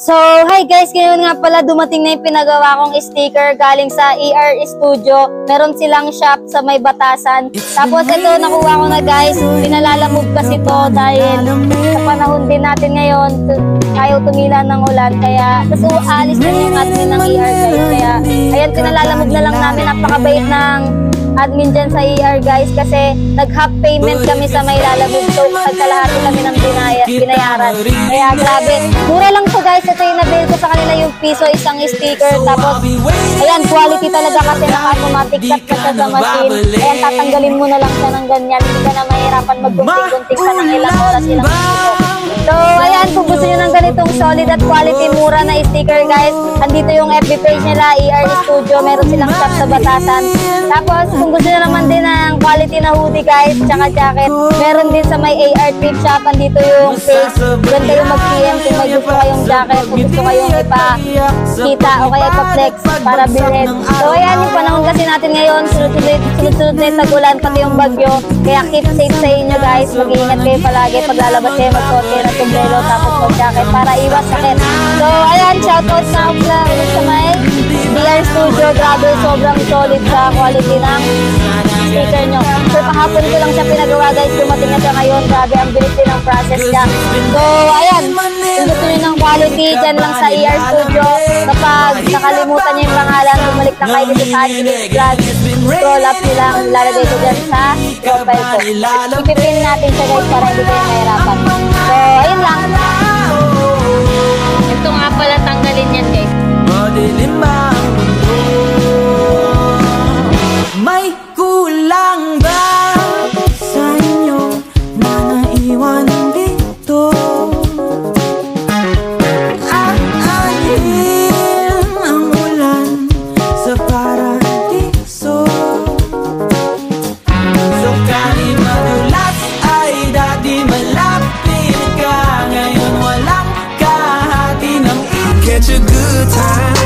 So, hi guys, ngayon nga pala dumating na yung pinagawa kong sticker galing sa ER Studio. Meron silang shop sa May Batasan. Tapos ito, nakuha ko na guys. Pinalalamove kasi to dahil sa panahon din natin ngayon, ayaw tumila ng ulan. Kaya, tapos aalis din yung admin ng ER guys. Kaya, ayan, pinalalamove na lang namin. Napakabait ng admin dyan sa ER guys kasi nag-half payment kami sa may lalamove. So, kalahati kami ng binayaran. Kaya, grabe. Mura lang to guys. Ito yung nabil ko sa kanila yung piso, isang sticker. Tapos, ayan, quality talaga kasi naka-automatic cut ka sa machine. Ayan, tatanggalin mo na lang siya ng ganyan. Hindi ka na mahirapan maggunting-gunting pa ng ilang oras, ilang minuto. So, ayan, kung gusto nyo ng ganitong solid at quality, mura na sticker guys, andito yung FB page nila, ER Studio. Meron silang shop sa Batasan. Tapos, kung gusto nyo naman din ng quality na hoodie guys, tsaka jacket, meron din sa may AR Trip Shop. Andito yung page. Doon kayo mag-PM kung may gusto kayong jacket, kung gusto kayong ipakita o kaya ipa-flex para bilhin. So, ayan, yung panahon kasi natin ngayon, sunod-sunod na yung tag-ulan, pati yung bagyo. Kaya keep safe sa inyo guys. Mag-iingat kayo palagi. Paglalabas kayo, magsuot kayo ng sombrero, tapos mag-jacket para iwas sakit. So, ayan, shoutout na ako sa may ER Studio. Grabe, sobrang solid sa quality ng sticker nyo. So, kahapon ko lang siya pinagawa guys. Dumating na siya ngayon. Grabe, ang bilis din ang process niya. So, ayan, kung gusto nyo ng quality, dyan lang sa ER Studio. Kapag nakalimutan nyo yung pangalan, bumalik na kayo dito sa Angeles Vlog. Scroll up nyo lang, lalagay ko dyan sa profile ko. Ipipin natin siya guys para hindi kayo mahirapan. So, ayun lang. Ito nga pala, tanggalin yan guys. May kulang ba sa inyo na naiwan dito? Aayin ang ulan sa paradiso. So kahit madulas ay dati malapit ka, ngayon walang kahati ng catch a good time.